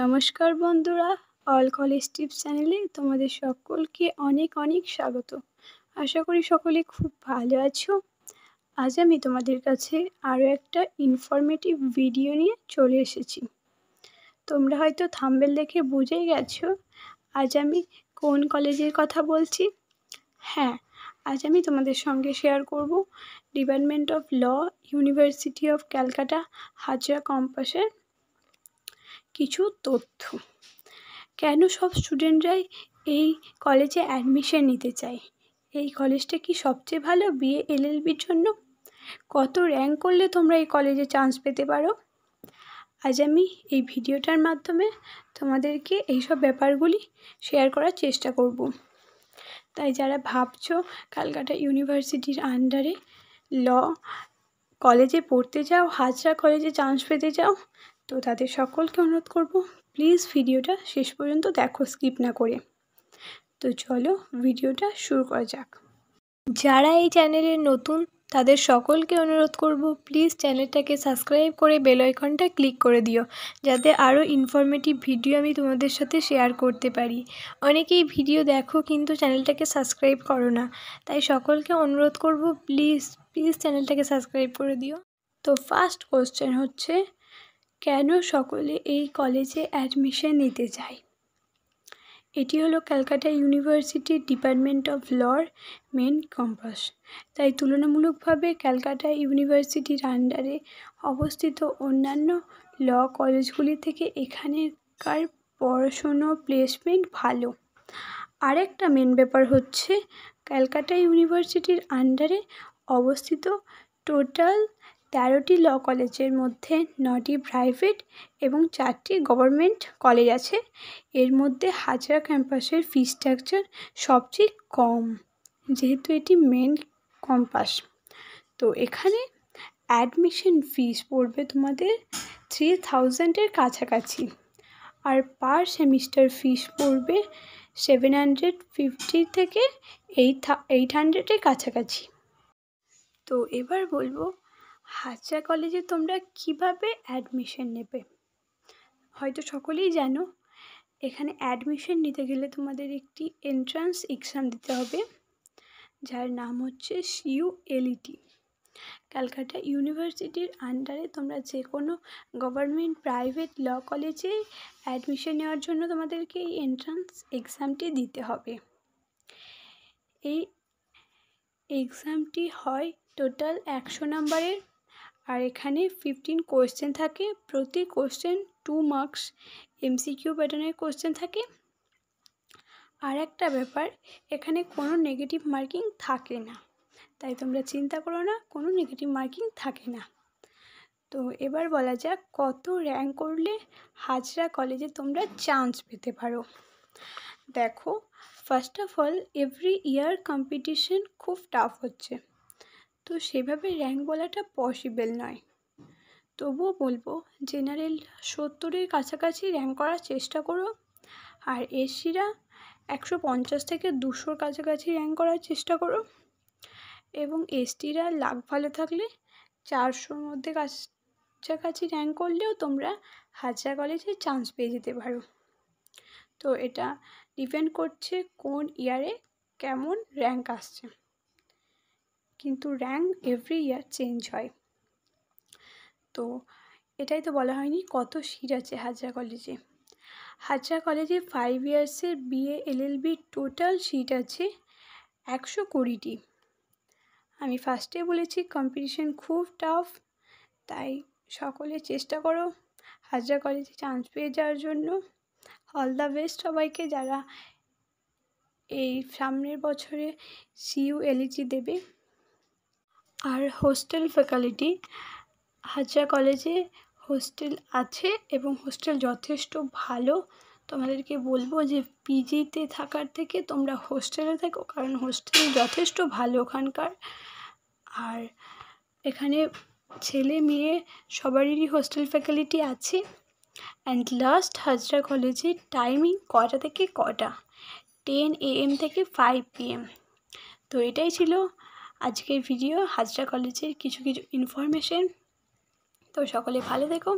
নমস্কার বন্ধুরা, all college tips চ্যানেলে তোমাদের সকলকে অনেক অনেক স্বাগত। আশা করি সকলে খুব ভালো আছো। আজ আমি তোমাদের কাছে আরও একটা ইনফরমেটিভ ভিডিও নিয়ে চলে এসেছি। তোমরা হয়তো থাম্বনেল দেখে বুঝেই গেছো আজ আমি কোন কলেজের কথা বলছি। হ্যাঁ, আজ আমি তোমাদের সঙ্গে শেয়ার করব department of law, university of Calcutta Hazra ক্যাম্পাসের কিছু তথ্য। কেন সব স্টুডেন্টরাই এই কলেজে অ্যাডমিশন নিতে চায়? এই কলেজটা কি সবচেয়ে ভালো বিএ এলএলবির জন্য? কত র্যাঙ্ক করলে তোমরা এই কলেজে চান্স পেতে পারো? আজ আমি এই ভিডিওটার মাধ্যমে তোমাদেরকে এইসব ব্যাপারগুলি শেয়ার করার চেষ্টা করব। তাই যারা ভাবছো ক্যালকাটা ইউনিভার্সিটির আন্ডারে ল কলেজে পড়তে চাও, হাজরা কলেজে চান্স পেতে চাও, তো তাদের সকলকে অনুরোধ করব প্লিজ ভিডিওটা শেষ পর্যন্ত দেখো, স্কিপ না করে। তো চলো ভিডিওটা শুরু করা যাক। যারা এই চ্যানেলে নতুন তাদের সকলকে অনুরোধ করব প্লিজ চ্যানেলটাকে সাবস্ক্রাইব করে বেল আইকনটা ক্লিক করে দিও, যাতে আরও ইনফরমেটিভ ভিডিও আমি তোমাদের সাথে শেয়ার করতে পারি। অনেকেই ভিডিও দেখো কিন্তু চ্যানেলটাকে সাবস্ক্রাইব করো না, তাই সকলকে অনুরোধ করব প্লিজ চ্যানেলটাকে সাবস্ক্রাইব করে দিও। তো ফার্স্ট কোশ্চেন হচ্ছে, কেন সকলে এই কলেজে অ্যাডমিশন নিতে চায়? এটি হলো ক্যালকাটা ইউনিভার্সিটির ডিপার্টমেন্ট অফ লর মেন ক্যাম্পাস। তাই তুলনামূলকভাবে ক্যালকাটা ইউনিভার্সিটির আন্ডারে অবস্থিত অন্যান্য ল কলেজগুলি থেকে এখানকার পড়াশুনো প্লেসমেন্ট ভালো। আরেকটা মেন ব্যাপার হচ্ছে, ক্যালকাটা ইউনিভার্সিটির আন্ডারে অবস্থিত টোটাল 13টি ল কলেজের মধ্যে 9টি প্রাইভেট এবং 4টি গভর্নমেন্ট কলেজ আছে। এর মধ্যে হাজরা ক্যাম্পাসের ফি স্ট্রাকচার সবচেয়ে কম, যেহেতু এটি মেন ক্যাম্পাস। তো এখানে অ্যাডমিশন ফিস পড়বে তোমাদের 3000-এর কাছাকাছি, আর পার সেমিস্টার ফিস পড়বে 750 থেকে 800-এর কাছাকাছি। তো এবার বলবো হাজরা কলেজে তোমরা কিভাবে অ্যাডমিশন নেবে। হয়তো সকলেই জানো, এখানে অ্যাডমিশন নিতে গেলে তোমাদের একটি এন্ট্রান্স এক্সাম দিতে হবে, যার নাম হচ্ছে CULET। ক্যালকাটা ইউনিভার্সিটির আন্ডারে তোমরা যে কোনো গভর্নমেন্ট প্রাইভেট ল কলেজে অ্যাডমিশন নেওয়ার জন্য তোমাদেরকে এই এন্ট্রান্স এক্সামটি দিতে হবে। এই এক্সামটি হয় টোটাল 100 নাম্বারের, আর এখানে 15 কোয়েশ্চেন থাকে। প্রতি কোয়েশ্চেন 2 মার্কস MCQ প্যাটার্নের কোয়েশ্চেন থাকে। আর একটা ব্যাপার, এখানে কোনো নেগেটিভ মার্কিং থাকে না, তাই তোমরা চিন্তা করো না, কোনো নেগেটিভ মার্কিং থাকে না। তো এবার বলা যাক কত র্যাঙ্ক করলে হাজরা কলেজে তোমরা চান্স পেতে পারো। দেখো, first of all every year competition খুব টাফ হচ্ছে, তো সেভাবে র্যাঙ্ক বলাটা পসিবল নয়। তবুও বলবো জেনারেল 70-এর কাছাকাছি র্যাঙ্ক করার চেষ্টা করো, আর এসসিরা 150 থেকে 200-র কাছাকাছি র্যাঙ্ক করার চেষ্টা করো, এবং এসটিরা লাক ভালো থাকলে 400-র মধ্যে কাছাকাছি র্যাঙ্ক করলেও তোমরা হাজরা কলেজে চান্স পেয়ে যেতে পারো। তো এটা ডিপেন্ড করছে কোন ইয়ারে কেমন র্যাঙ্ক আসছে, কিন্তু র্যাঙ্ক এভরি ইয়ার চেঞ্জ হয়। তো এটাই তো বলা হয়নি কত সিট আছে হাজরা কলেজে। হাজরা কলেজে 5 ইয়ার্সের বিএ এলএলবি টোটাল সিট আছে 120টি। আমি ফার্স্টে বলেছি কম্পিটিশন খুব টাফ, তাই সকলে চেষ্টা করো হাজরা কলেজে চান্স পেয়ে যাওয়ার জন্য। অল দ্য বেস্ট সবাইকে যারা এই সামনের বছরে CULET দেবে। আর হোস্টেল ফ্যাকাল্টি, হাজরা কলেজে হোস্টেল আছে এবং হোস্টেল যথেষ্ট ভালো। তোমাদেরকে বলবো যে পিজিতে থাকার থেকে তোমরা হোস্টেলে থাকো, কারণ হোস্টেল যথেষ্ট ভালো ওখানকার। আর এখানে ছেলে মেয়ে সবারই হোস্টেল ফ্যাকাল্টি আছে। অ্যান্ড লাস্ট হাজরা কলেজের টাইমিং কটা থেকে কটা, 10 AM থেকে 5 PM। তো এটাই ছিল আজকের ভিডিও হাজরা কলেজের কিছু ইনফরমেশন। তো সকলে ভালো থেকো।